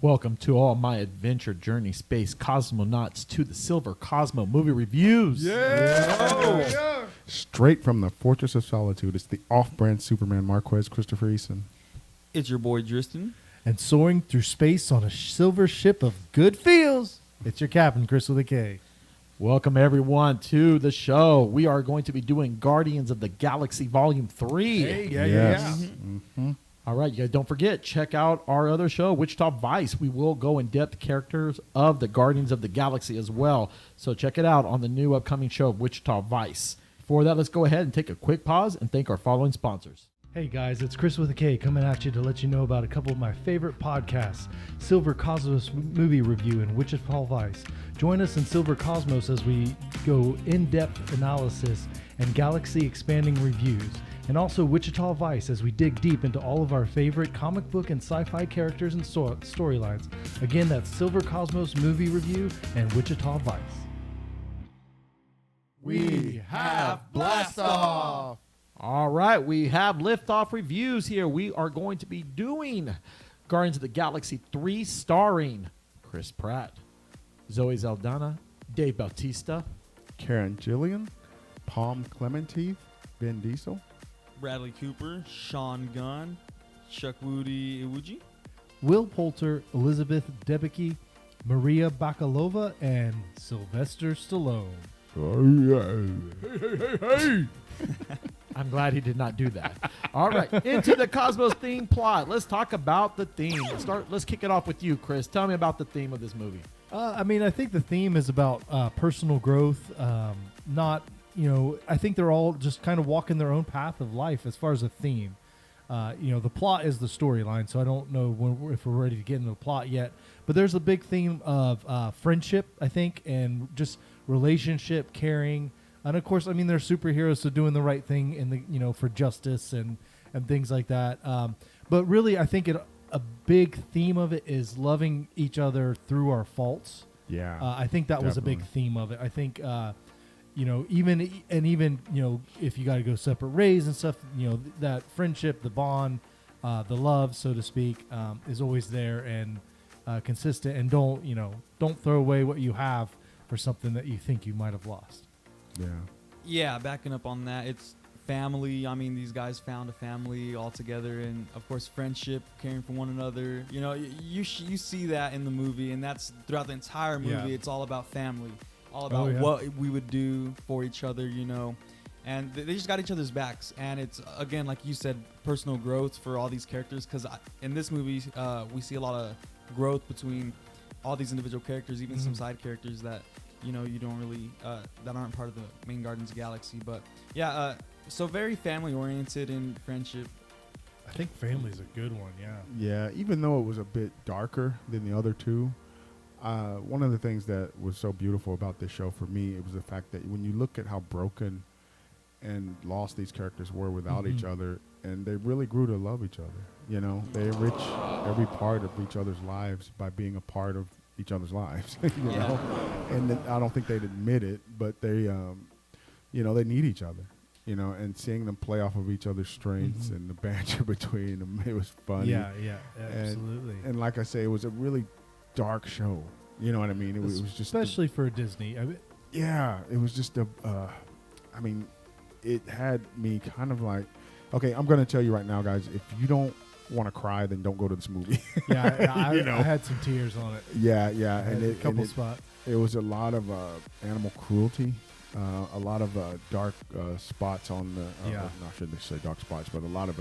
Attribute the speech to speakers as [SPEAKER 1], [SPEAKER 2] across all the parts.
[SPEAKER 1] Welcome to all my adventure journey space cosmonauts to the Silver Cosmo movie reviews.
[SPEAKER 2] Yeah.
[SPEAKER 3] Straight from the Fortress of Solitude, it's the off-brand Superman Marquez Christopher Eason.
[SPEAKER 2] It's your boy Tristan.
[SPEAKER 4] And soaring through space on a silver ship of good feels, it's your captain, Chris with a K.
[SPEAKER 1] Welcome everyone to the show. We are going to be doing Guardians of the Galaxy Volume 3.
[SPEAKER 4] Hey,
[SPEAKER 3] Yes.
[SPEAKER 4] Mm-hmm.
[SPEAKER 1] All right, you guys don't forget, check out our other show, Wichita Vice. We will go in depth characters of the Guardians of the Galaxy as well. So check it out on the new upcoming show, Wichita Vice. Before that, let's go ahead and take a quick pause and thank our following sponsors.
[SPEAKER 4] Hey guys, it's Chris with a K coming at you to let you know about a couple of my favorite podcasts, Silver Cosmos Movie Review and Wichita Vice. Join us in Silver Cosmos as we go in-depth analysis and galaxy-expanding reviews, and also Wichita Vice as we dig deep into all of our favorite comic book and sci-fi characters and storylines. Again, that's Silver Cosmos Movie Review and Wichita Vice.
[SPEAKER 3] We have Blast Off!
[SPEAKER 1] All right, we have liftoff reviews here. We are going to be doing Guardians of the Galaxy 3 starring Chris Pratt, Zoe Saldana, Dave Bautista,
[SPEAKER 3] Karen Gillian, Palm Clemente, Ben Diesel,
[SPEAKER 2] Bradley Cooper, Sean Gunn, Chukwudi Iwuji,
[SPEAKER 4] Will Poulter, Elizabeth Debicki, Maria Bakalova, and Sylvester Stallone.
[SPEAKER 3] Hey.
[SPEAKER 1] I'm glad he did not do that. All right, into the Cosmos theme plot. Let's talk about the theme. Let's kick it off with you, Chris. Tell me about the theme of this movie.
[SPEAKER 4] I think the theme is about personal growth. I think they're all just kind of walking their own path of life as far as a theme. The plot is the storyline, so I don't know if we're ready to get into the plot yet. But there's a big theme of friendship, I think, and just relationship, caring. And of course, they're superheroes, so doing the right thing for justice and things like that. But really, I think a big theme of it is loving each other through our faults.
[SPEAKER 3] Yeah.
[SPEAKER 4] I think that was a big theme of it. I think, even if you got to go separate ways and stuff, that friendship, the bond, the love, so to speak, is always there and consistent. And don't throw away what you have for something that you think you might have lost.
[SPEAKER 2] Yeah, backing up on that, it's family. These guys found a family all together, and of course friendship, caring for one another. You see that in the movie, and that's throughout the entire movie.
[SPEAKER 4] Yeah.
[SPEAKER 2] It's all about family, all about what we would do for each other, and they just got each other's backs. And it's, again, like you said, personal growth for all these characters, because in this movie we see a lot of growth between all these individual characters, even some side characters that you don't really that aren't part of the main Guardians of the Galaxy. But yeah, so very family oriented and friendship.
[SPEAKER 4] I think family's a good one.
[SPEAKER 3] Yeah, even though it was a bit darker than the other two, one of the things that was so beautiful about this show for me, it was the fact that when you look at how broken and lost these characters were without each other, and they really grew to love each other. They enrich every part of each other's lives by being a part of each other's lives, know, and I don't think they'd admit it, but they, they need each other, and seeing them play off of each other's strengths and the banter between them, it was funny.
[SPEAKER 4] Yeah, absolutely.
[SPEAKER 3] And like I say, it was a really dark show. You know what I mean? It was just
[SPEAKER 4] especially for Disney.
[SPEAKER 3] It was just it had me kind of like, okay, I'm going to tell you right now, guys, if you don't want to cry, then don't go to this movie.
[SPEAKER 4] I had some tears on it.
[SPEAKER 3] Yeah, and
[SPEAKER 4] a couple spots.
[SPEAKER 3] It was a lot of animal cruelty, a lot of dark spots on the. I shouldn't say dark spots, but a lot of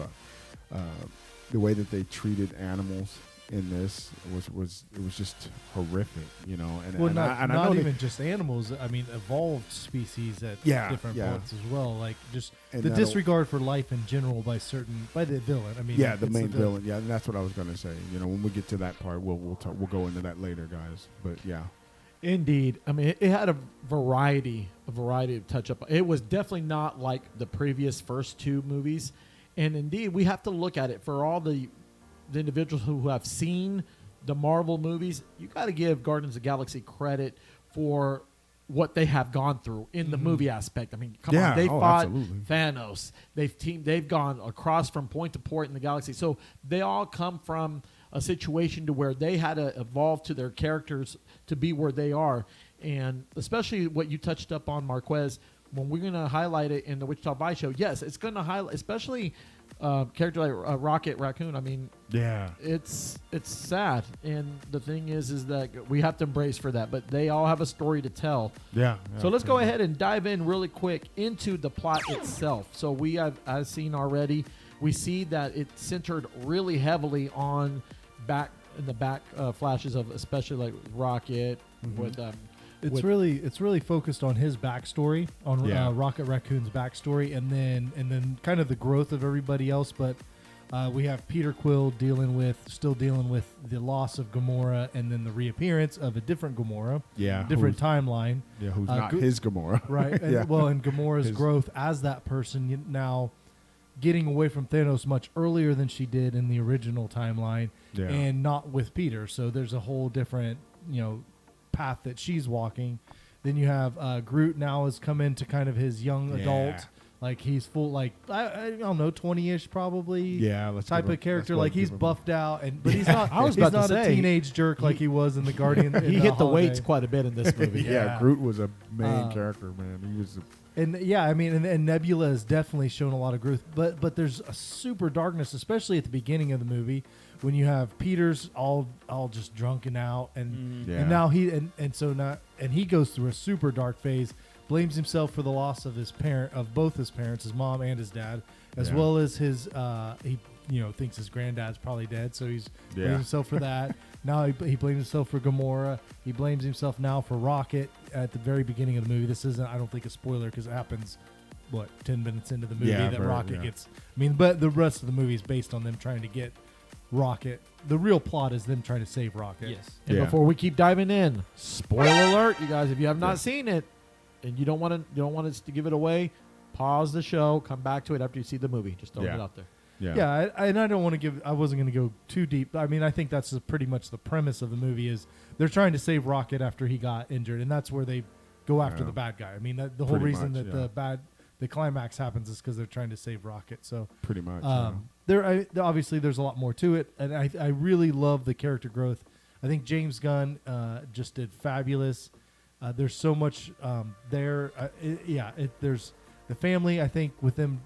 [SPEAKER 3] the way that they treated animals in this was just horrific, And
[SPEAKER 4] not even just animals. Evolved species at different points as well. Like just the disregard for life in general by the villain.
[SPEAKER 3] The main villain. Yeah, and that's what I was going to say. When we get to that part, we'll go into that later, guys. But yeah.
[SPEAKER 1] Indeed. It had a variety of touch-up. It was definitely not like the previous first two movies. And indeed, we have to look at it for all the individuals who have seen the Marvel movies. You got to give Guardians of the Galaxy credit for what they have gone through in the movie aspect. Come on, they fought
[SPEAKER 3] absolutely.
[SPEAKER 1] Thanos. They've gone across from point to point in the galaxy. So they all come from a situation to where they had to evolve to their characters to be where they are. And especially what you touched up on, Marquez, when we're going to highlight it in the Wichita Vice show, yes, it's going to highlight, especially character like Rocket Raccoon. I mean,
[SPEAKER 3] Yeah.
[SPEAKER 1] it's sad, and the thing is that we have to embrace for that. But they all have a story to tell.
[SPEAKER 3] Yeah.
[SPEAKER 1] So let's go ahead and dive in really quick into the plot itself. So we have, as seen already, we see that it's centered really heavily on back flashes of especially like Rocket with.
[SPEAKER 4] It's really focused on his backstory, on Rocket Raccoon's backstory, and then kind of the growth of everybody else. But we have Peter Quill still dealing with the loss of Gamora, and then the reappearance of a different Gamora, different timeline.
[SPEAKER 3] Yeah, who's not his Gamora,
[SPEAKER 4] right? And, and Gamora's growth as that person now getting away from Thanos much earlier than she did in the original timeline, and not with Peter. So there's a whole different path that she's walking. Then you have Groot now has come into kind of his young adult, like he's full, like I don't know, 20-ish probably, type of character. Like he's buffed out, but he's not.
[SPEAKER 1] I was
[SPEAKER 4] he's
[SPEAKER 1] about
[SPEAKER 4] not
[SPEAKER 1] to
[SPEAKER 4] a
[SPEAKER 1] say,
[SPEAKER 4] teenage jerk like he was in the Guardian.
[SPEAKER 1] He hit the weights quite a bit in this movie.
[SPEAKER 3] Groot was a main character, man. He was.
[SPEAKER 4] And Nebula has definitely shown a lot of growth, but there's a super darkness, especially at the beginning of the movie, when you have Peter's all just drunken out, and now he goes through a super dark phase, blames himself for the loss of both his parents, his mom and his dad, as well as his he thinks his granddad's probably dead, so he's blaming himself for that. Now he blames himself for Gamora. He blames himself now for Rocket at the very beginning of the movie. This isn't, I don't think, a spoiler because it happens, 10 minutes into the movie that Rocket gets. I mean, but the rest of the movie is based on them trying to get Rocket. The real plot is them trying to save Rocket.
[SPEAKER 2] Yes.
[SPEAKER 1] And before we keep diving in, spoiler alert, you guys! If you have not seen it and you don't want us to give it away, pause the show, come back to it after you see the movie. Just throwing it out there.
[SPEAKER 4] I don't want to I wasn't going to go too deep. I mean, I think that's pretty much the premise of the movie is they're trying to save Rocket after he got injured, and that's where they go after the bad guy. I mean, the whole reason that the climax happens is because they're trying to save Rocket. So
[SPEAKER 3] pretty much.
[SPEAKER 4] Obviously there's a lot more to it, and I really love the character growth. I think James Gunn just did fabulous. There's so much there. There's the family. I think with them.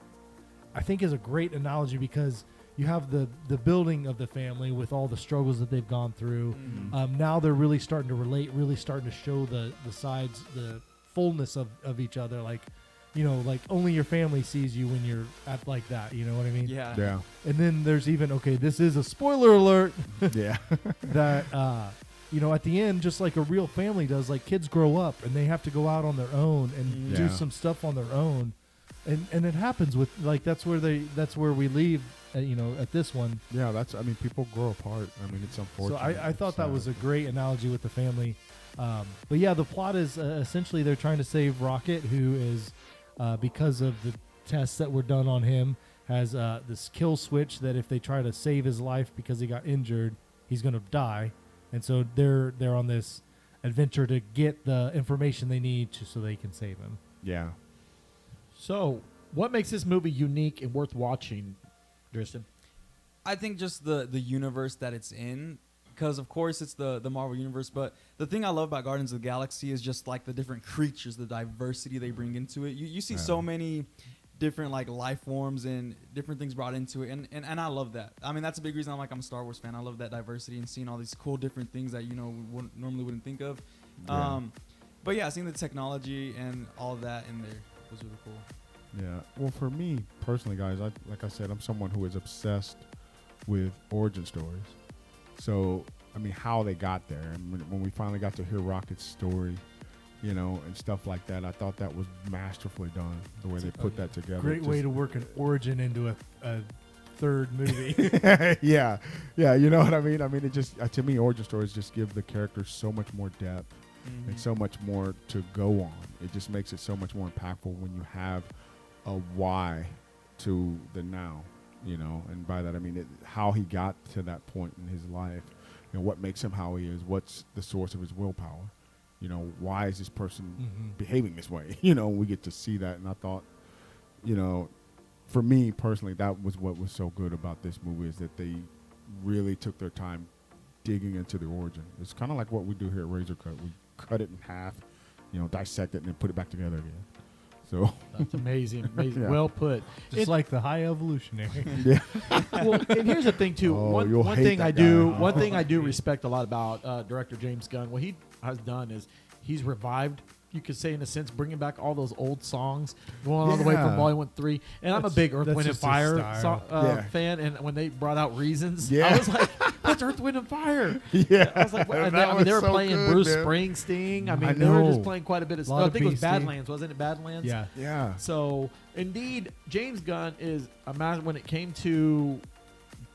[SPEAKER 4] I think is a great analogy because you have the building of the family with all the struggles that they've gone through. Now they're really starting to relate, really starting to show the sides, the fullness of each other. Like, like only your family sees you when you're at like that. You know what I mean?
[SPEAKER 3] Yeah.
[SPEAKER 4] And then there's even, this is a spoiler alert. That, at the end, just like a real family does, like kids grow up and they have to go out on their own and do some stuff on their own. And it happens with that's where we leave at this one.
[SPEAKER 3] People grow apart. I mean, it's unfortunate.
[SPEAKER 4] So I thought that was a great analogy with the family. But the plot is essentially they're trying to save Rocket, who is because of the tests that were done on him has this kill switch that if they try to save his life because he got injured, he's going to die. And so they're on this adventure to get the information they need so they can save him.
[SPEAKER 3] Yeah.
[SPEAKER 1] So, what makes this movie unique and worth watching, Tristan?
[SPEAKER 2] I think just the universe that it's in, because of course it's the Marvel universe, but the thing I love about Guardians of the Galaxy is just like the different creatures, the diversity they bring into it. You see so many different like life forms and different things brought into it, and I love that. I mean, that's a big reason I'm a Star Wars fan. I love that diversity and seeing all these cool different things that normally wouldn't think of. But yeah, seeing the technology and all of that in there was really cool.
[SPEAKER 3] Yeah. Well, for me personally, guys, like I said, I'm someone who is obsessed with origin stories. So, I mean, how they got there, and when we finally got to hear Rocket's story, and stuff like that, I thought that was masterfully done. The way they put that together.
[SPEAKER 4] Great way to work an origin into a third movie.
[SPEAKER 3] Yeah. You know what I mean? I mean, it just to me, origin stories just give the characters so much more depth. And so much more to go on. It just makes it so much more impactful when you have a why to the now, and by that I mean how he got to that point in his life, what makes him how he is, what's the source of his willpower, why is this person behaving this way, we get to see that. And I thought, for me personally, that was what was so good about this movie, is that they really took their time digging into the origin. It's kind of like what we do here at Razor Cut. We cut it in half, dissect it, and then put it back together again. So
[SPEAKER 1] that's amazing.
[SPEAKER 3] Yeah.
[SPEAKER 1] Well put.
[SPEAKER 4] Just like the high evolutionary.
[SPEAKER 3] yeah,
[SPEAKER 1] Well, and here's the thing too.
[SPEAKER 3] Oh,
[SPEAKER 1] one
[SPEAKER 3] you'll
[SPEAKER 1] one
[SPEAKER 3] hate
[SPEAKER 1] thing
[SPEAKER 3] that
[SPEAKER 1] I do,
[SPEAKER 3] guy.
[SPEAKER 1] one thing I do respect a lot about director James Gunn. What he has done is he's revived. You could say, in a sense, bringing back all those old songs, going all the way from
[SPEAKER 3] Yeah.
[SPEAKER 1] Volume 1 3. And I'm a big Earth,
[SPEAKER 4] that's
[SPEAKER 1] Wind, and
[SPEAKER 4] just his
[SPEAKER 1] Fire
[SPEAKER 4] style.
[SPEAKER 3] Yeah.
[SPEAKER 1] fan. And when they brought out Reasons,
[SPEAKER 3] Yeah.
[SPEAKER 1] I was like, "That's Earth, Wind, and Fire."
[SPEAKER 3] yeah.
[SPEAKER 1] I was like, what? And
[SPEAKER 3] That
[SPEAKER 1] they,
[SPEAKER 3] was
[SPEAKER 1] they were
[SPEAKER 3] so
[SPEAKER 1] playing
[SPEAKER 3] good,
[SPEAKER 1] Bruce
[SPEAKER 3] man.
[SPEAKER 1] Springsteen. I mean,
[SPEAKER 3] I
[SPEAKER 1] they were just
[SPEAKER 3] know.
[SPEAKER 1] playing quite a bit of
[SPEAKER 4] Lot
[SPEAKER 1] stuff. I
[SPEAKER 4] of
[SPEAKER 1] think it was
[SPEAKER 4] Beastie.
[SPEAKER 1] Badlands, wasn't it? Badlands.
[SPEAKER 4] Yeah.
[SPEAKER 3] Yeah.
[SPEAKER 1] So, indeed, James Gunn is when it came to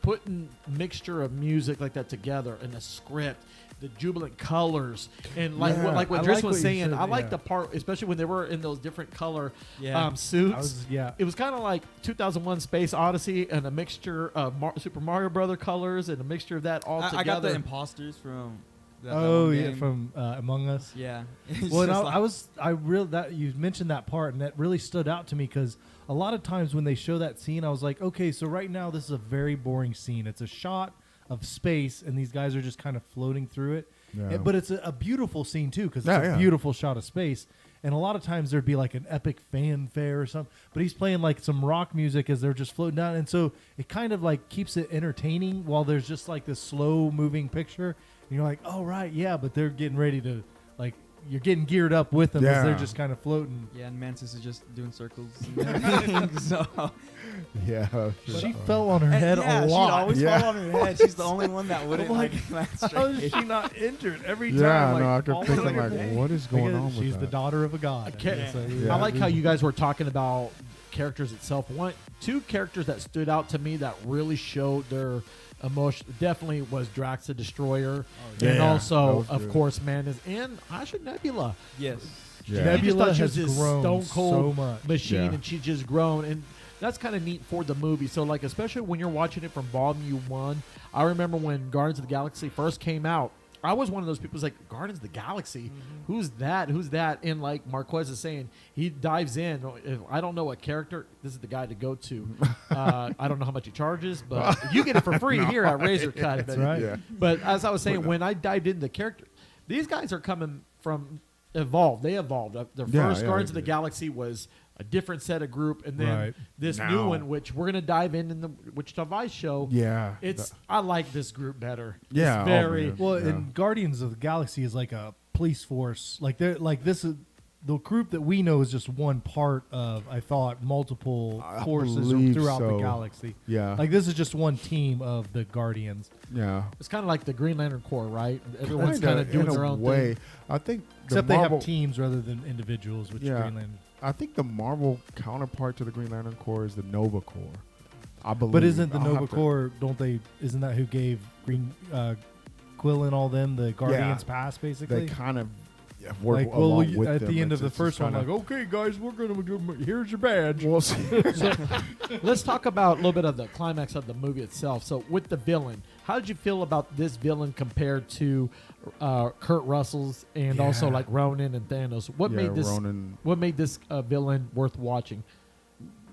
[SPEAKER 1] putting mixture of music like that together and the script, the jubilant colors, and like
[SPEAKER 3] Yeah.
[SPEAKER 1] what
[SPEAKER 4] I
[SPEAKER 1] Driss
[SPEAKER 4] like
[SPEAKER 1] was
[SPEAKER 4] what you
[SPEAKER 1] saying.
[SPEAKER 4] said,
[SPEAKER 1] I like
[SPEAKER 4] yeah.
[SPEAKER 1] the part, especially when they were in those different color
[SPEAKER 2] Yeah.
[SPEAKER 1] suits.
[SPEAKER 4] Yeah.
[SPEAKER 1] It was kind of like 2001: Space Odyssey and a mixture of Super Mario Brother colors and a mixture of that all together.
[SPEAKER 2] I got the imposters from. That
[SPEAKER 4] Oh
[SPEAKER 2] one
[SPEAKER 4] yeah,
[SPEAKER 2] game.
[SPEAKER 4] from Among Us.
[SPEAKER 2] Yeah.
[SPEAKER 4] Well, and that you mentioned that part, and that really stood out to me because a lot of times when they show that scene, I was like, okay, so right now this is a very boring scene. It's a shot of space, and these guys are just kind of floating through it.
[SPEAKER 3] Yeah.
[SPEAKER 4] But it's a beautiful scene too because
[SPEAKER 3] Yeah,
[SPEAKER 4] it's a
[SPEAKER 3] yeah.
[SPEAKER 4] beautiful shot of space. And a lot of times there'd be like an epic fanfare or something, but he's playing like some rock music as they're just floating down, and so it kind of like keeps it entertaining while there's just like this slow moving picture. And you're like, oh right, yeah, but they're getting ready to like you're getting geared up with them as they're
[SPEAKER 3] Yeah.
[SPEAKER 4] just kind of floating.
[SPEAKER 2] Yeah, and Mantis is just doing circles and everything. So
[SPEAKER 3] Yeah.
[SPEAKER 4] She fell on her head
[SPEAKER 2] yeah,
[SPEAKER 4] a
[SPEAKER 2] she'd
[SPEAKER 4] lot.
[SPEAKER 2] always
[SPEAKER 3] Yeah.
[SPEAKER 2] fall on her head. She's the only one that wouldn't
[SPEAKER 4] I'm
[SPEAKER 2] like.
[SPEAKER 4] like,
[SPEAKER 2] land
[SPEAKER 4] How is
[SPEAKER 2] straight.
[SPEAKER 4] she not injured every time?
[SPEAKER 3] Yeah,
[SPEAKER 4] like,
[SPEAKER 3] no, I could
[SPEAKER 4] falling
[SPEAKER 3] think
[SPEAKER 4] on her
[SPEAKER 3] like,
[SPEAKER 4] head?
[SPEAKER 3] what is going on with
[SPEAKER 4] She's
[SPEAKER 3] that?
[SPEAKER 4] the daughter of a god.
[SPEAKER 1] Okay.
[SPEAKER 4] So,
[SPEAKER 3] Yeah.
[SPEAKER 1] I like how you guys were talking about characters itself. Two characters that stood out to me that really showed their emotion definitely was Drax the Destroyer,
[SPEAKER 3] yeah.
[SPEAKER 1] and
[SPEAKER 3] That
[SPEAKER 1] also,
[SPEAKER 3] was
[SPEAKER 1] of
[SPEAKER 3] good.
[SPEAKER 1] course, Mantis and Asha Nebula.
[SPEAKER 2] Yes.
[SPEAKER 3] Yeah.
[SPEAKER 1] You just
[SPEAKER 4] Nebula
[SPEAKER 1] thought she
[SPEAKER 4] has
[SPEAKER 1] was this
[SPEAKER 4] grown
[SPEAKER 1] stone cold
[SPEAKER 4] so much.
[SPEAKER 1] machine,
[SPEAKER 3] Yeah.
[SPEAKER 1] and she's just grown, and that's kind of neat for the movie. So, like, especially when you're watching it from Volume 1, I remember when Guardians of the Galaxy first came out. I was one of those people who's like, Guardians of the Galaxy? Who's that? Who's that? And like Marquez is saying, he dives in. If I don't know a character, this is the guy to go to. I don't know how much he charges, but you get it for free here at Razor Cut.
[SPEAKER 4] That's right.
[SPEAKER 3] Yeah.
[SPEAKER 1] But as I was saying, when I dived into the character, these guys are coming from evolved. They evolved. Their
[SPEAKER 3] Yeah,
[SPEAKER 1] first
[SPEAKER 3] yeah,
[SPEAKER 1] Guardians
[SPEAKER 3] they
[SPEAKER 1] of the
[SPEAKER 3] did.
[SPEAKER 1] Galaxy was a different set of group, and then
[SPEAKER 4] Right.
[SPEAKER 1] this new
[SPEAKER 3] Now-
[SPEAKER 1] one, which we're gonna dive in the Wichita Vice show.
[SPEAKER 3] Yeah.
[SPEAKER 1] I like this group better.
[SPEAKER 3] Yeah,
[SPEAKER 1] It's
[SPEAKER 3] oh,
[SPEAKER 1] very.
[SPEAKER 3] man.
[SPEAKER 4] Well,
[SPEAKER 3] Yeah.
[SPEAKER 4] and Guardians of the Galaxy is like a police force. Like they're like this is the group that we know is just one part of. I thought multiple
[SPEAKER 3] I
[SPEAKER 4] forces
[SPEAKER 3] believe
[SPEAKER 4] throughout the
[SPEAKER 3] so.
[SPEAKER 4] galaxy.
[SPEAKER 3] Yeah.
[SPEAKER 4] Like this is just one team of the Guardians.
[SPEAKER 3] yeah.
[SPEAKER 1] It's kind of like the Green Lantern Corps, right? Everyone's
[SPEAKER 3] Kinda,
[SPEAKER 1] kind of doing
[SPEAKER 3] in a
[SPEAKER 1] their own
[SPEAKER 3] way.
[SPEAKER 1] thing.
[SPEAKER 3] I think
[SPEAKER 4] Except
[SPEAKER 3] the
[SPEAKER 4] they
[SPEAKER 3] Marvel,
[SPEAKER 4] have teams rather than individuals, which
[SPEAKER 3] Yeah.
[SPEAKER 4] Greenland.
[SPEAKER 3] I think the Marvel counterpart to the Green Lantern Corps is the Nova Corps. I believe.
[SPEAKER 4] But isn't the
[SPEAKER 3] I'll
[SPEAKER 4] Nova
[SPEAKER 3] have to-
[SPEAKER 4] Corps? Don't they? Isn't that who gave Quill and all them the Guardians pass
[SPEAKER 3] They
[SPEAKER 4] basically?
[SPEAKER 3] kind of work
[SPEAKER 4] Like, well,
[SPEAKER 3] along with
[SPEAKER 4] at
[SPEAKER 3] them.
[SPEAKER 4] the end of the
[SPEAKER 3] It's
[SPEAKER 4] first one,
[SPEAKER 3] kinda-
[SPEAKER 4] like, okay, guys, we're gonna do. Here's your badge.
[SPEAKER 3] We'll see.
[SPEAKER 1] Let's talk about a little bit of the climax of the movie itself. So, with the villain, how did you feel about this villain compared to Kurt Russell's and also
[SPEAKER 3] Yeah.
[SPEAKER 1] like Ronan and Thanos? What
[SPEAKER 3] Yeah,
[SPEAKER 1] made this?
[SPEAKER 3] Ronan.
[SPEAKER 1] What made this villain worth watching?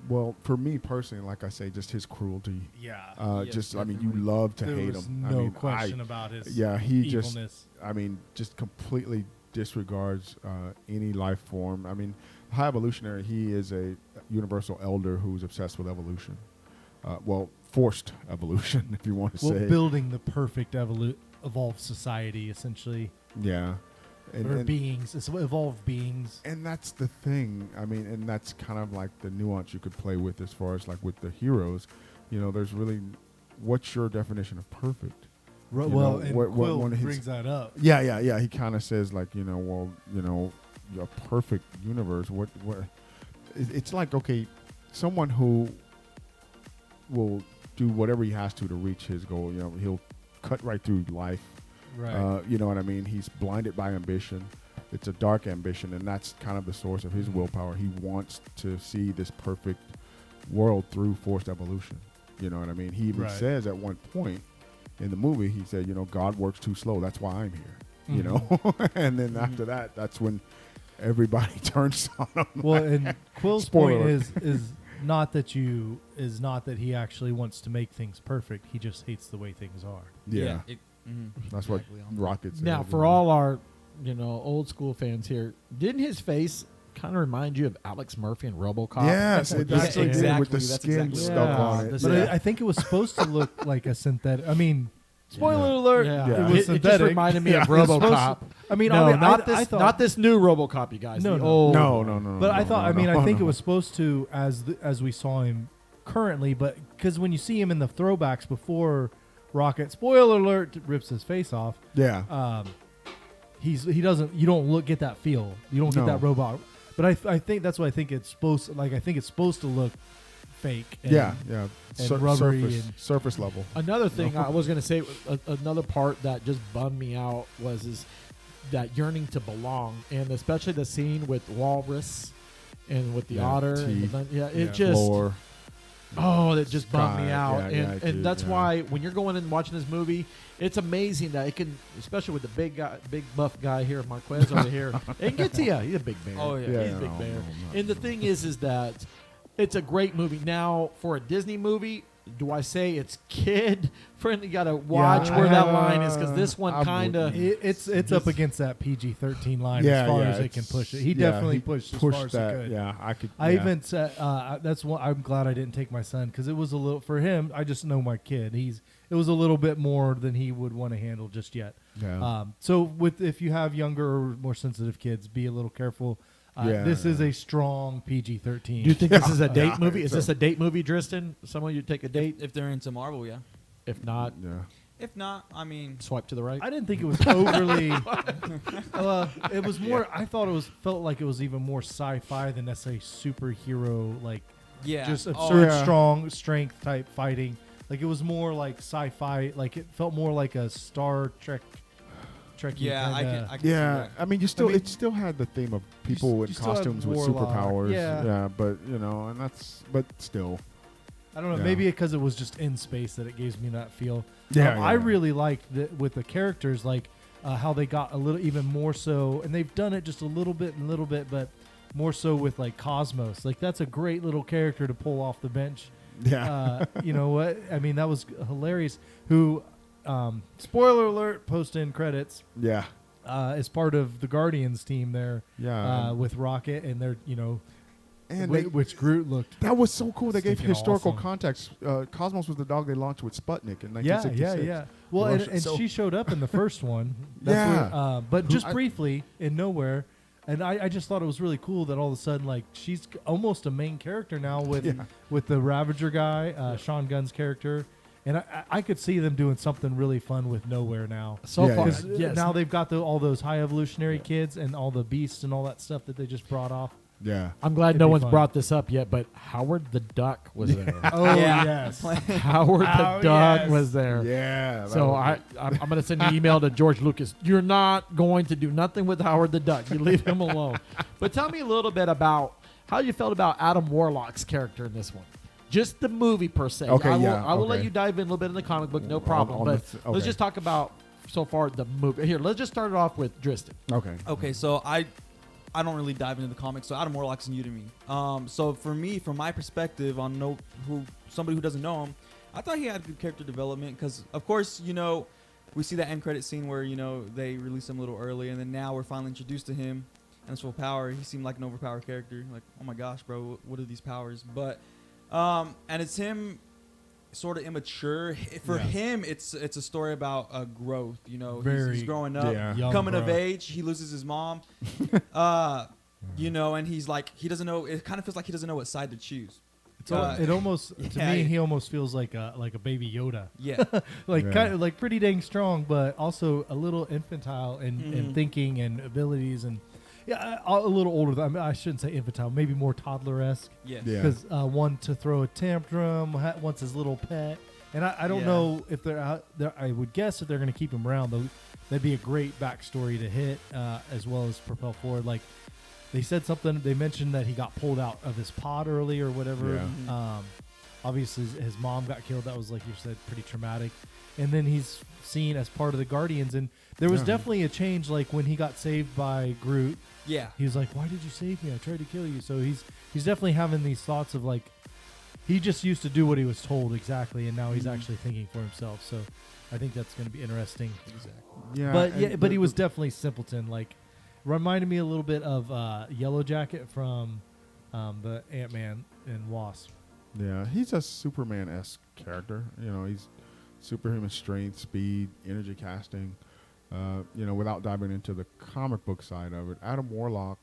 [SPEAKER 3] Well, for me personally, like I say, just his cruelty.
[SPEAKER 4] Yeah,
[SPEAKER 2] Yes,
[SPEAKER 3] Just, I mean, you
[SPEAKER 2] definitely.
[SPEAKER 3] love to
[SPEAKER 4] there
[SPEAKER 3] hate
[SPEAKER 4] was
[SPEAKER 3] him.
[SPEAKER 4] no
[SPEAKER 3] I mean,
[SPEAKER 4] question about his
[SPEAKER 3] yeah, he
[SPEAKER 4] evilness.
[SPEAKER 3] just, I mean, just completely disregards any life form. I mean, high evolutionary, he is a universal elder who's obsessed with evolution. Well, forced evolution, if you want to
[SPEAKER 4] well,
[SPEAKER 3] say.
[SPEAKER 4] building the perfect evolved society, essentially,
[SPEAKER 3] Yeah.
[SPEAKER 4] or beings, it's evolved beings.
[SPEAKER 3] And that's the thing. I mean, and that's kind of like the nuance you could play with as far as like with the heroes. You know, there's really, what's your definition of perfect? You
[SPEAKER 4] Well,
[SPEAKER 3] know,
[SPEAKER 4] and
[SPEAKER 3] what
[SPEAKER 4] Quill
[SPEAKER 3] one of his-
[SPEAKER 4] brings that up.
[SPEAKER 3] Yeah. He kind of says like, a perfect universe. What? It's like, okay, someone who will do whatever he has to reach his goal. You know, he'll cut right through life.
[SPEAKER 4] Right.
[SPEAKER 3] You know what I mean? He's blinded by ambition. It's a dark ambition, and that's kind of the source of his willpower. He wants to see this perfect world through forced evolution. You know what I mean? He even
[SPEAKER 4] Right.
[SPEAKER 3] says at one point in the movie, he said, God works too slow. That's why I'm here. You
[SPEAKER 4] Mm-hmm.
[SPEAKER 3] know? And then after that, that's when everybody turns on him.
[SPEAKER 4] Well, and Quill's
[SPEAKER 3] Spoiler
[SPEAKER 4] point
[SPEAKER 3] alert.
[SPEAKER 4] is not that he actually wants to make things perfect. He just hates the way things are.
[SPEAKER 3] Yeah. That's what Rocket said.
[SPEAKER 1] Now, for all our, old school fans here, didn't his face kind of remind you of Alex Murphy and RoboCop?
[SPEAKER 3] Yes, it actually did
[SPEAKER 2] exactly.
[SPEAKER 3] with the
[SPEAKER 2] That's
[SPEAKER 3] skin
[SPEAKER 2] exactly
[SPEAKER 3] stuff
[SPEAKER 1] right.
[SPEAKER 3] on it.
[SPEAKER 4] But
[SPEAKER 3] Yeah.
[SPEAKER 4] I think it was supposed to look like a synthetic. I mean, spoiler alert.
[SPEAKER 1] Yeah.
[SPEAKER 4] It
[SPEAKER 1] It,
[SPEAKER 4] was
[SPEAKER 1] it just
[SPEAKER 4] synthetic.
[SPEAKER 1] reminded me of
[SPEAKER 4] It was supposed
[SPEAKER 1] RoboCop.
[SPEAKER 4] I mean,
[SPEAKER 1] No, not
[SPEAKER 4] I
[SPEAKER 1] this.
[SPEAKER 4] thought,
[SPEAKER 1] Not this new RoboCop, you guys.
[SPEAKER 4] No,
[SPEAKER 1] The
[SPEAKER 4] no.
[SPEAKER 1] old
[SPEAKER 3] No.
[SPEAKER 4] But I
[SPEAKER 3] no,
[SPEAKER 4] thought.
[SPEAKER 3] no,
[SPEAKER 4] I mean,
[SPEAKER 3] no,
[SPEAKER 4] I think
[SPEAKER 3] no.
[SPEAKER 4] it was supposed to as we saw him currently, but because when you see him in the throwbacks before Rocket, spoiler alert, rips his face off.
[SPEAKER 3] Yeah.
[SPEAKER 4] He doesn't. You don't get that feel. You don't get
[SPEAKER 3] No.
[SPEAKER 4] that robot. But I think that's what I think it's supposed to, like. I think it's supposed to look fake. And,
[SPEAKER 3] Yeah.
[SPEAKER 4] and rubbery
[SPEAKER 3] surface level.
[SPEAKER 1] Another thing I was going to say, another part that just bummed me out is that yearning to belong, and especially the scene with Walrus and with the otter. And it just
[SPEAKER 3] Floor.
[SPEAKER 1] that just bummed me
[SPEAKER 3] Sky,
[SPEAKER 1] out.
[SPEAKER 3] yeah,
[SPEAKER 1] and
[SPEAKER 3] dude,
[SPEAKER 1] that's
[SPEAKER 3] yeah.
[SPEAKER 1] why when you're going and watching this movie, it's amazing that it can, especially with the big buff guy here, Marquez over here, it can get to you. He's a big bear.
[SPEAKER 2] Oh, yeah.
[SPEAKER 1] He's a big bear. And the thing is that it's a great movie. Now, for a Disney movie, do I say it's kid friendly? You got to watch where that line is, because this one kind of
[SPEAKER 4] It's up against that PG-13 line
[SPEAKER 3] Yeah,
[SPEAKER 4] as far
[SPEAKER 3] yeah,
[SPEAKER 4] as it can
[SPEAKER 3] it's-
[SPEAKER 4] push it. He
[SPEAKER 3] yeah,
[SPEAKER 4] definitely
[SPEAKER 3] he
[SPEAKER 4] pushed as
[SPEAKER 3] pushed
[SPEAKER 4] far as
[SPEAKER 3] that.
[SPEAKER 4] he could.
[SPEAKER 3] Yeah, I could.
[SPEAKER 4] I
[SPEAKER 3] yeah.
[SPEAKER 4] even said that's what I'm glad I didn't take my son, because it was a little for him. I just know my kid. It was a little bit more than he would want to handle just yet.
[SPEAKER 3] Yeah.
[SPEAKER 4] So if you have younger or more sensitive kids, be a little careful.
[SPEAKER 3] Yeah.
[SPEAKER 4] This is a strong PG-13.
[SPEAKER 1] Do you think this is a date
[SPEAKER 3] Yeah,
[SPEAKER 1] movie? Is
[SPEAKER 3] so-
[SPEAKER 1] this a date movie, Tristan? Someone you take a date?
[SPEAKER 2] If they're into Marvel, yeah.
[SPEAKER 1] If not,
[SPEAKER 3] Yeah.
[SPEAKER 2] If not, I mean,
[SPEAKER 1] swipe to the right.
[SPEAKER 4] I didn't think it was overly. It was more. I thought felt like it was even more sci-fi than necessarily superhero, like
[SPEAKER 2] yeah.
[SPEAKER 4] just
[SPEAKER 2] Oh,
[SPEAKER 4] absurd,
[SPEAKER 3] yeah.
[SPEAKER 4] strong strength type fighting. Like it was more like sci-fi. Like it felt more like a Star Trek. Trekkie
[SPEAKER 2] Yeah, I
[SPEAKER 4] kinda-
[SPEAKER 2] can see
[SPEAKER 3] Yeah,
[SPEAKER 2] that.
[SPEAKER 3] I mean, it still had the theme of people in
[SPEAKER 4] you still had
[SPEAKER 3] costumes with
[SPEAKER 4] warlock.
[SPEAKER 3] superpowers.
[SPEAKER 4] Yeah.
[SPEAKER 3] but but still.
[SPEAKER 4] I don't know.
[SPEAKER 3] Yeah.
[SPEAKER 4] Maybe because it was just in space that it gives me that feel.
[SPEAKER 3] Yeah,
[SPEAKER 4] I
[SPEAKER 3] yeah.
[SPEAKER 4] really liked with the characters, like how they got a little even more so, and they've done it just a little bit, but more so with like Cosmos. Like that's a great little character to pull off the bench.
[SPEAKER 3] Yeah.
[SPEAKER 4] You know what? I mean, that was hilarious. Who, spoiler alert, post in credits,
[SPEAKER 3] yeah.
[SPEAKER 4] is part of the Guardians team there
[SPEAKER 3] Yeah.
[SPEAKER 4] with Rocket, and they're
[SPEAKER 3] And
[SPEAKER 4] which Groot looked.
[SPEAKER 3] that was so cool. They gave
[SPEAKER 4] stinking
[SPEAKER 3] historical
[SPEAKER 4] awesome.
[SPEAKER 3] context. Cosmos was the dog they launched with Sputnik in
[SPEAKER 4] Yeah,
[SPEAKER 3] 1966.
[SPEAKER 4] Well, and,
[SPEAKER 3] Russia-
[SPEAKER 4] and
[SPEAKER 3] so-
[SPEAKER 4] she showed up in the first one.
[SPEAKER 3] Yeah.
[SPEAKER 4] But just
[SPEAKER 3] I-
[SPEAKER 4] briefly in Nowhere. And I just thought it was really cool that all of a sudden, like, she's almost a main character now with
[SPEAKER 3] Yeah.
[SPEAKER 4] with the Ravager guy, Sean Gunn's character. And I could see them doing something really fun with Nowhere now.
[SPEAKER 1] So
[SPEAKER 3] Yeah,
[SPEAKER 1] far,
[SPEAKER 3] yeah.
[SPEAKER 4] 'Cause
[SPEAKER 1] yes.
[SPEAKER 4] now they've got all those high evolutionary kids and all the beasts and all that stuff that they just brought off.
[SPEAKER 3] Yeah.
[SPEAKER 1] I'm glad
[SPEAKER 4] It'd
[SPEAKER 1] no
[SPEAKER 4] be
[SPEAKER 1] one's
[SPEAKER 4] fun.
[SPEAKER 1] brought this up yet, but Howard the Duck was there.
[SPEAKER 4] Oh,
[SPEAKER 2] Yeah.
[SPEAKER 4] yes.
[SPEAKER 1] Howard the
[SPEAKER 4] Oh,
[SPEAKER 1] Duck
[SPEAKER 4] yes.
[SPEAKER 1] was there.
[SPEAKER 3] Yeah. that
[SPEAKER 1] So
[SPEAKER 3] was-
[SPEAKER 1] I'm going to send an email to George Lucas. You're not going to do nothing with Howard the Duck. You leave him alone. But tell me a little bit about how you felt about Adam Warlock's character in this one. Just the movie per se.
[SPEAKER 3] Okay,
[SPEAKER 1] I will let
[SPEAKER 3] okay.
[SPEAKER 1] you dive in a little bit in the comic book, no
[SPEAKER 3] On-
[SPEAKER 1] problem.
[SPEAKER 3] on
[SPEAKER 1] But
[SPEAKER 3] the
[SPEAKER 1] let's
[SPEAKER 3] okay.
[SPEAKER 1] just talk about so far the movie. Here, let's just start it off with Tristan.
[SPEAKER 3] Okay.
[SPEAKER 2] Okay, so I don't really dive into the comics, so Adam Warlock's new to me. So for me, from my perspective, on somebody who doesn't know him, I thought he had good character development because, of course, we see that end credit scene where they release him a little early, and then now we're finally introduced to him and his full power. He seemed like an overpowered character. Like, oh my gosh, bro, what are these powers? But and it's him sort of immature. For
[SPEAKER 3] Yeah.
[SPEAKER 2] him, it's a story about growth.
[SPEAKER 4] Very
[SPEAKER 2] he's growing up,
[SPEAKER 3] Yeah.
[SPEAKER 4] young
[SPEAKER 2] coming of
[SPEAKER 4] growth.
[SPEAKER 2] age. He loses his mom. And he's like, he doesn't know. It kind of feels like he doesn't know what side to choose.
[SPEAKER 4] It almost to
[SPEAKER 2] yeah,
[SPEAKER 4] me, he almost feels like a baby Yoda.
[SPEAKER 2] Yeah,
[SPEAKER 4] Like
[SPEAKER 3] Yeah.
[SPEAKER 4] kind of like pretty dang strong, but also a little infantile in
[SPEAKER 2] Mhm.
[SPEAKER 4] thinking and abilities, and a little older. I shouldn't say infantile, maybe more toddler-esque.
[SPEAKER 2] yeah,
[SPEAKER 3] Yeah.
[SPEAKER 4] Because one to throw a tantrum, wants his little pet, and I don't
[SPEAKER 2] Yeah.
[SPEAKER 4] know if they're out there. I would guess if they're going to keep him around, though, that'd be a great backstory to hit as well as propel forward. Like they said something, they mentioned that he got pulled out of his pod early or whatever.
[SPEAKER 3] Yeah.
[SPEAKER 4] Obviously, his mom got killed. That was, like you said, pretty traumatic. And then he's seen as part of the Guardians, and there was
[SPEAKER 3] Yeah.
[SPEAKER 4] definitely a change. Like when he got saved by Groot,
[SPEAKER 2] yeah.
[SPEAKER 4] he was like, "Why did you save me? I tried to kill you." So he's definitely having these thoughts of like, he just used to do what he was told exactly, and now he's actually thinking for himself. So I think that's going to be interesting.
[SPEAKER 2] Exactly.
[SPEAKER 3] Yeah,
[SPEAKER 4] But he was definitely simpleton. Like, reminded me a little bit of Yellow Jacket from the Ant-Man and Wasp.
[SPEAKER 3] Yeah, he's a Superman-esque character. You know, he's superhuman strength, speed, energy casting. You know, without diving into the comic book side of it, Adam Warlock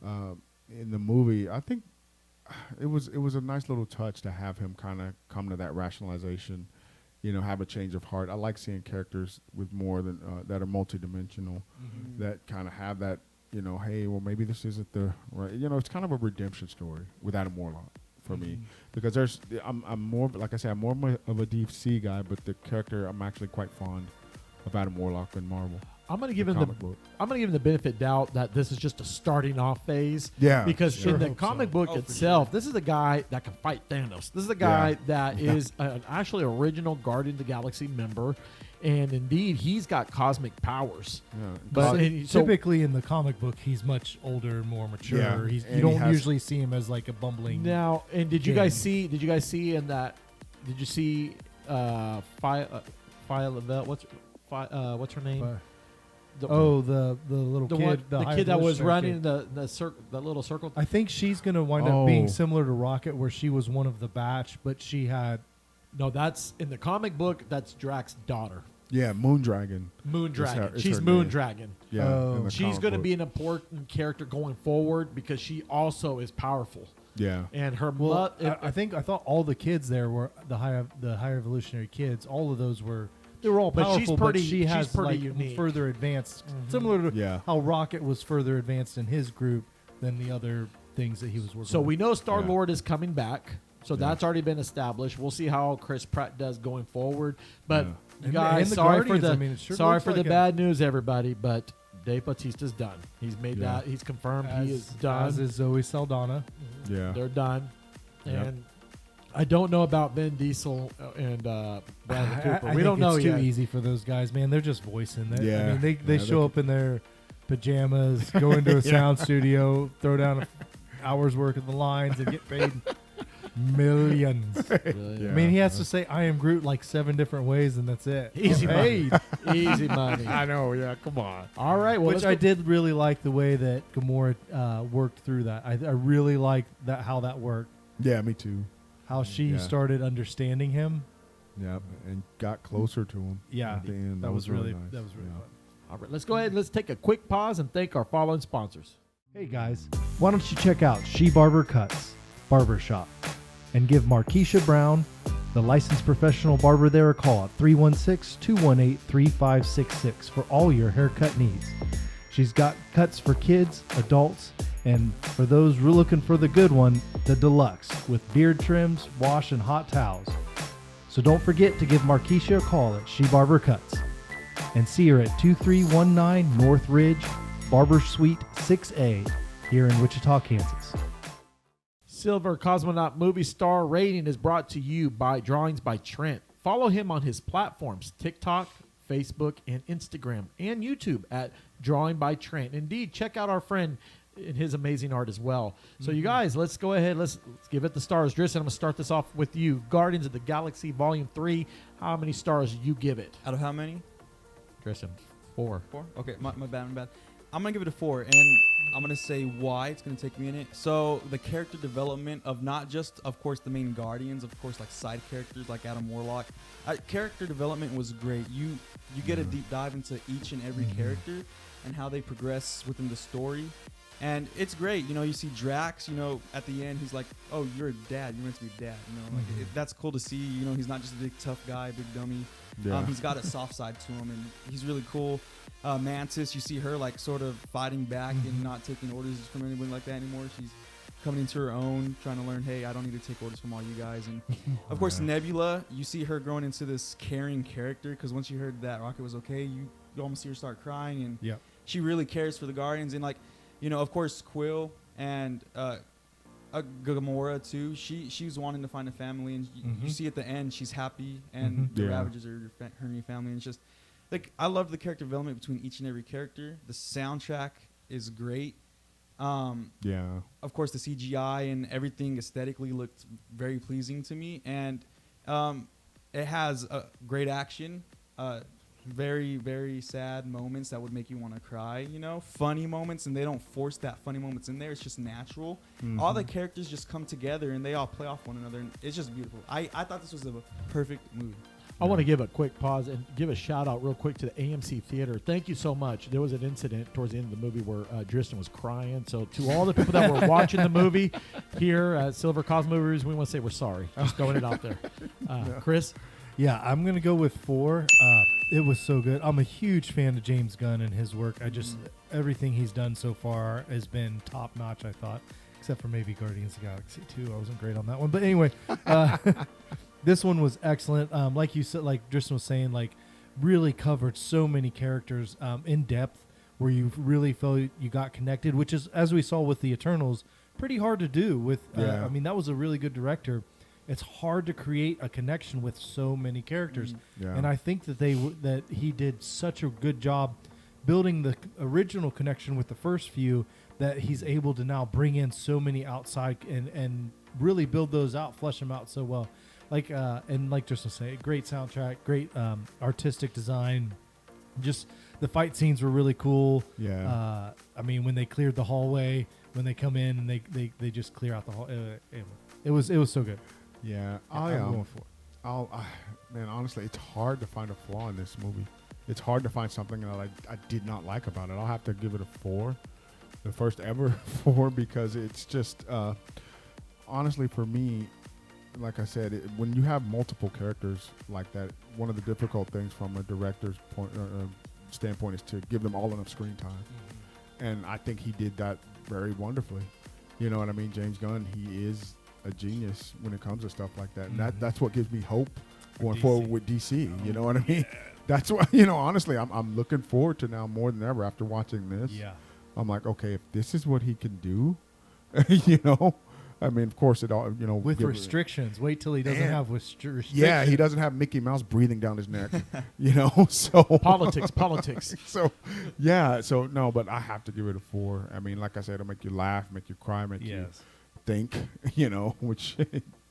[SPEAKER 3] in the movie, I think it was a nice little touch to have him kind of come to that rationalization. You know, have a change of heart. I like seeing characters with more than that are multidimensional, that kind of have that. You know, hey, well, maybe this isn't the right. You know, it's kind of a redemption story with Adam Warlock for me, because I'm more, like I said, I'm more of a DC guy, but the character I'm actually quite fond of Adam Warlock in Marvel.
[SPEAKER 1] I'm gonna give him the benefit of doubt that this is just a starting off phase.
[SPEAKER 3] Yeah,
[SPEAKER 1] because in the comic book
[SPEAKER 2] for
[SPEAKER 1] itself,
[SPEAKER 2] sure.
[SPEAKER 1] this is a guy that can fight Thanos. This is a guy that is an actually original Guardian of the Galaxy member, and indeed he's got cosmic powers.
[SPEAKER 3] Yeah.
[SPEAKER 1] But
[SPEAKER 4] Typically in the comic book, he's much older and more mature.
[SPEAKER 3] Yeah,
[SPEAKER 4] You
[SPEAKER 3] and
[SPEAKER 4] don't
[SPEAKER 3] he has-
[SPEAKER 4] usually see him as like a bumbling.
[SPEAKER 1] now, and did you
[SPEAKER 4] Jim.
[SPEAKER 1] guys see? Did you guys see in that? Did you see what's her name? The
[SPEAKER 4] little
[SPEAKER 1] the
[SPEAKER 4] kid,
[SPEAKER 1] one, the
[SPEAKER 4] high
[SPEAKER 1] kid that was
[SPEAKER 4] evolutionary
[SPEAKER 1] running
[SPEAKER 4] kid.
[SPEAKER 1] the little circle.
[SPEAKER 4] I think she's gonna wind up being
[SPEAKER 3] Oh.
[SPEAKER 4] similar to Rocket, where she was one of the batch, but she had
[SPEAKER 1] No, that's in the comic book. That's Drax's daughter,
[SPEAKER 3] Yeah, Moondragon.
[SPEAKER 1] Moondragon.
[SPEAKER 3] is
[SPEAKER 1] She's
[SPEAKER 3] her name.
[SPEAKER 1] Moondragon.
[SPEAKER 3] Yeah,
[SPEAKER 4] Oh.
[SPEAKER 3] in the
[SPEAKER 1] She's
[SPEAKER 3] comic
[SPEAKER 1] going to
[SPEAKER 3] book.
[SPEAKER 1] be an important character going forward because she also is powerful.
[SPEAKER 3] Yeah,
[SPEAKER 1] And her
[SPEAKER 4] well.
[SPEAKER 1] mo-
[SPEAKER 4] I thought all the kids there were the higher evolutionary kids. All of those were. They were all
[SPEAKER 1] But
[SPEAKER 4] powerful,
[SPEAKER 1] she's pretty-
[SPEAKER 4] she
[SPEAKER 1] she's
[SPEAKER 4] has
[SPEAKER 1] pretty
[SPEAKER 4] like
[SPEAKER 1] unique.
[SPEAKER 4] further advanced, similar to
[SPEAKER 3] Yeah.
[SPEAKER 4] how Rocket was further advanced in his group than the other things that he was working.
[SPEAKER 1] so we
[SPEAKER 4] with.
[SPEAKER 1] know Star Lord is coming back. So
[SPEAKER 3] Yeah.
[SPEAKER 1] that's already been established. We'll see how Chris Pratt does going forward. But
[SPEAKER 3] Yeah.
[SPEAKER 1] you
[SPEAKER 4] And
[SPEAKER 1] guys,
[SPEAKER 4] the
[SPEAKER 1] sorry
[SPEAKER 4] Guardians,
[SPEAKER 1] for the
[SPEAKER 4] I mean, it sure
[SPEAKER 1] sorry
[SPEAKER 4] looks
[SPEAKER 1] for
[SPEAKER 4] like
[SPEAKER 1] the
[SPEAKER 4] it.
[SPEAKER 1] bad news, everybody. But Dave Bautista's done. He's made
[SPEAKER 3] Yeah.
[SPEAKER 1] that. He's confirmed he is done.
[SPEAKER 4] As is Zoe Saldana.
[SPEAKER 3] yeah.
[SPEAKER 1] They're done.
[SPEAKER 3] Yep.
[SPEAKER 1] And I don't know about Vin Diesel and Bradley Cooper.
[SPEAKER 4] I
[SPEAKER 1] We don't
[SPEAKER 4] think
[SPEAKER 1] know
[SPEAKER 4] it's
[SPEAKER 1] yet.
[SPEAKER 4] too easy for those guys, man. They're just voicing it.
[SPEAKER 3] Yeah.
[SPEAKER 4] I mean, they
[SPEAKER 3] Yeah,
[SPEAKER 4] show up in their pajamas, go into a sound studio, throw down an hour's work of the lines, and get paid millions.
[SPEAKER 1] Really.
[SPEAKER 3] Yeah.
[SPEAKER 4] I mean, he has to say "I am Groot" like 7 different ways, and that's it.
[SPEAKER 1] Easy
[SPEAKER 4] Paid.
[SPEAKER 1] money. Easy money.
[SPEAKER 3] I know. Yeah, come on.
[SPEAKER 1] All right. Well,
[SPEAKER 4] Which
[SPEAKER 1] let's
[SPEAKER 4] I
[SPEAKER 1] go-
[SPEAKER 4] did really like the way that Gamora worked through that. I really liked that how that worked.
[SPEAKER 3] Yeah, me too.
[SPEAKER 4] How she
[SPEAKER 3] Yeah.
[SPEAKER 4] started understanding him.
[SPEAKER 3] Yeah, and got closer to him.
[SPEAKER 4] Yeah,
[SPEAKER 3] at the end.
[SPEAKER 4] that was really
[SPEAKER 3] nice.
[SPEAKER 4] that was really
[SPEAKER 3] Yeah.
[SPEAKER 4] fun.
[SPEAKER 1] All right. Let's go ahead. Let's take a quick pause and thank our following sponsors.
[SPEAKER 4] Hey guys, why don't you check out She Barber Cuts Barbershop and give Markeisha Brown, the licensed professional barber there, a call at 316-218-3566 for all your haircut needs. She's got cuts for kids, adults, and for those looking for the good one, the deluxe with beard trims, wash, and hot towels. So don't forget to give Markeisha a call at She Barber Cuts and see her at 2319 North Ridge, Barber Suite 6A here in Wichita, Kansas.
[SPEAKER 1] Silver Cosmonaut Movie Star Rating is brought to you by Drawings by Trent. Follow him on his platforms, TikTok, Facebook, and Instagram, and YouTube at Drawing by Trent. Indeed, check out our friend and his amazing art as well. So you guys, let's go ahead. Let's give it the stars. Dristan, I'm going to start this off with you. Guardians of the Galaxy Volume 3. How many stars do you give it?
[SPEAKER 2] Out of how many?
[SPEAKER 1] Tristan, 4.
[SPEAKER 2] 4? Okay, my bad. I'm going to give it a 4, and I'm going to say why. It's going to take me a minute. So the character development of not just, of course, the main Guardians, of course, like side characters like Adam Warlock. Character development was great. You get a deep dive into each and every character and how they progress within the story. And it's great. You know, you see Drax, you know, at the end, he's like, oh, you're a dad. You're meant to be a dad. You know, like that's cool to see. You know, he's not just a big tough guy, big dummy.
[SPEAKER 3] Yeah.
[SPEAKER 2] He's got a soft side to him, and he's really cool. Mantis, you see her like sort of fighting back and not taking orders from anyone like that anymore. She's coming into her own, trying to learn, hey, I don't need to take orders from all you guys. And of course, Nebula, you see her growing into this caring character, because once you heard that Rocket was okay, you almost see her start crying, and
[SPEAKER 4] Yep.
[SPEAKER 2] she really cares for the Guardians. And like, you know, of course, Quill and Gamora too. She was wanting to find a family, and you see at the end she's happy, and the
[SPEAKER 3] Yeah.
[SPEAKER 2] Ravagers are her new family. And it's just like, I love the character development between each and every character. The soundtrack is great.
[SPEAKER 3] Yeah.
[SPEAKER 2] Of course, the CGI and everything aesthetically looked very pleasing to me, and it has great action, very, very sad moments that would make you want to cry, funny moments, and they don't force that funny moments in there. It's just natural.
[SPEAKER 3] Mm-hmm.
[SPEAKER 2] All the characters just come together, and they all play off one another, and it's just beautiful. I thought this was a perfect movie.
[SPEAKER 1] I want to give a quick pause and give a shout out real quick to the AMC Theater. Thank you so much. There was an incident towards the end of the movie where Tristan was crying. So to all the people that were watching the movie here at Silver Cosmo Movies, we want to say we're sorry. Just throwing it out there. Chris?
[SPEAKER 4] Yeah, I'm going to go with 4. It was so good. I'm a huge fan of James Gunn and his work. Everything he's done so far has been top notch, I thought, except for maybe Guardians of the Galaxy 2. I wasn't great on that one. But anyway, this one was excellent. Like you said, like Tristan was saying, like really covered so many characters in depth where you really felt you got connected, which is, as we saw with the Eternals, pretty hard to do with, I mean, that was a really good director. It's hard to create a connection with so many characters.
[SPEAKER 3] Yeah.
[SPEAKER 4] And I think that that he did such a good job building the original connection with the first few that he's able to now bring in so many outside and really build those out, flesh them out so well. Like and like just to say, great soundtrack, great artistic design. Just the fight scenes were really cool.
[SPEAKER 3] Yeah.
[SPEAKER 4] I mean, when they cleared the hallway, when they come in and they just clear out the hall, it was so good.
[SPEAKER 3] Yeah.
[SPEAKER 4] I'm going for it.
[SPEAKER 3] Man, honestly, it's hard to find a flaw in this movie. It's hard to find something that I did not like about it. I'll have to give it a 4, the first ever 4, because it's just honestly for me. Like I said, when you have multiple characters like that, one of the difficult things from a director's standpoint is to give them all enough screen time. Mm-hmm. And I think he did that very wonderfully. You know what I mean? James Gunn, he is a genius when it comes to stuff like that. And that's what gives me hope going forward with DC. You know what I mean? That's why, honestly, I'm looking forward to now more than ever after watching this.
[SPEAKER 4] Yeah.
[SPEAKER 3] I'm like, okay, if this is what he can do, I mean, of course, it all,
[SPEAKER 4] with restrictions. Wait till he doesn't have restrictions.
[SPEAKER 3] Yeah, he doesn't have Mickey Mouse breathing down his neck, so.
[SPEAKER 1] Politics.
[SPEAKER 3] So, yeah, no, but I have to give it a 4. I mean, like I said, it'll make you laugh, make you cry, make you think, which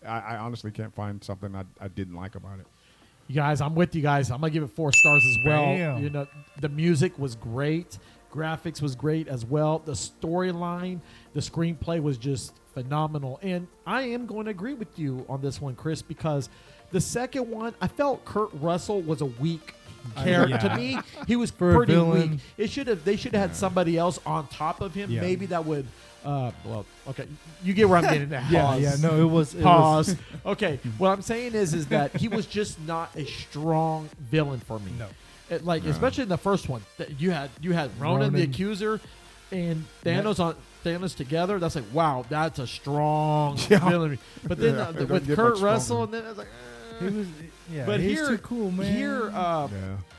[SPEAKER 3] I honestly can't find something I didn't like about it.
[SPEAKER 1] You guys, I'm with you guys. I'm going to give it 4 stars as well.
[SPEAKER 4] Bam.
[SPEAKER 1] The music was great. Graphics was great as well. The storyline, the screenplay was just phenomenal. And I am going to agree with you on this one, Chris, because the second one, I felt Kurt Russell was a weak character. To me, he was pretty weak. They should have had somebody else on top of him. Maybe that would okay. You get where I'm getting at.
[SPEAKER 4] No, it was
[SPEAKER 1] pause. Okay. What I'm saying is that he was just not a strong villain for me.
[SPEAKER 4] No.
[SPEAKER 1] Especially in the first one, you had Ronan the Accuser and Thanos together. That's like, wow, that's a strong villain. But then with Kurt Russell, and then I was like,
[SPEAKER 4] he was,
[SPEAKER 1] but
[SPEAKER 4] he's
[SPEAKER 1] here,
[SPEAKER 4] too cool, man.
[SPEAKER 1] Here,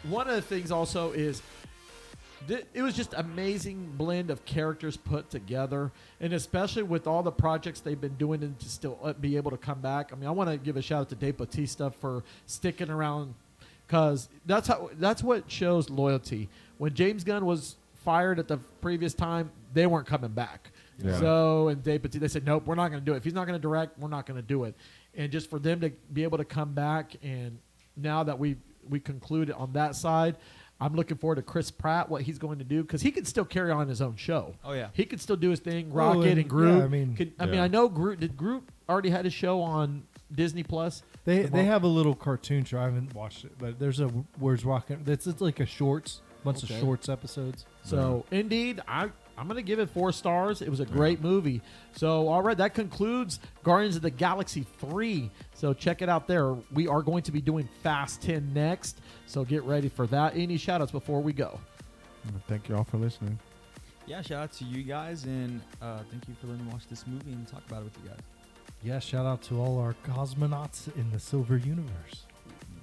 [SPEAKER 1] one of the things also is it was just amazing blend of characters put together, and especially with all the projects they've been doing and to still be able to come back. I mean, I want to give a shout out to Dave Bautista for sticking around. Because that's what shows loyalty. When James Gunn was fired at the previous time, they weren't coming back. Yeah. So, and they said, nope, we're not going to do it. If he's not going to direct, we're not going to do it. And just for them to be able to come back, and now that we concluded on that side, I'm looking forward to Chris Pratt, what he's going to do, because he can still carry on his own show.
[SPEAKER 2] Oh, yeah.
[SPEAKER 1] He can still do his thing, Rocket and Groot.
[SPEAKER 4] Yeah,
[SPEAKER 1] I know Groot. Did Groot already had his show on Disney Plus?
[SPEAKER 4] They have a little cartoon show. I haven't watched it, but there's a Where's Rocket? It's like a bunch of shorts episodes.
[SPEAKER 1] So indeed, I'm going to give it 4 stars. It was a great movie. So all right, that concludes Guardians of the Galaxy 3. So check it out there. We are going to be doing Fast 10 next. So get ready for that. Any shout outs before we go?
[SPEAKER 3] Thank you all for listening.
[SPEAKER 2] Yeah, shout out to you guys, and thank you for letting me watch this movie and talk about it with you guys.
[SPEAKER 4] Yeah, shout out to all our cosmonauts in the Silver Universe.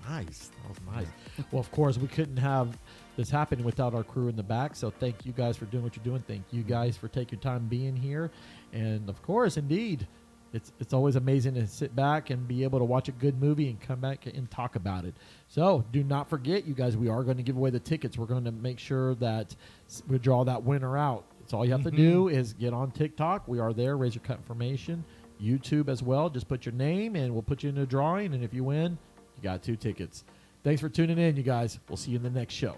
[SPEAKER 1] Nice. That was nice. Well, of course, we couldn't have this happen without our crew in the back. So thank you guys for doing what you're doing. Thank you guys for taking your time being here. And, of course, indeed, it's always amazing to sit back and be able to watch a good movie and come back and talk about it. So do not forget, you guys, we are going to give away the tickets. We're going to make sure that we draw that winner out. So all you have to do is get on TikTok. We are there. Razor Cut Information. YouTube as well. Just put your name and we'll put you in a drawing. And if you win, you got 2 tickets. Thanks for tuning in, you guys. We'll see you in the next show.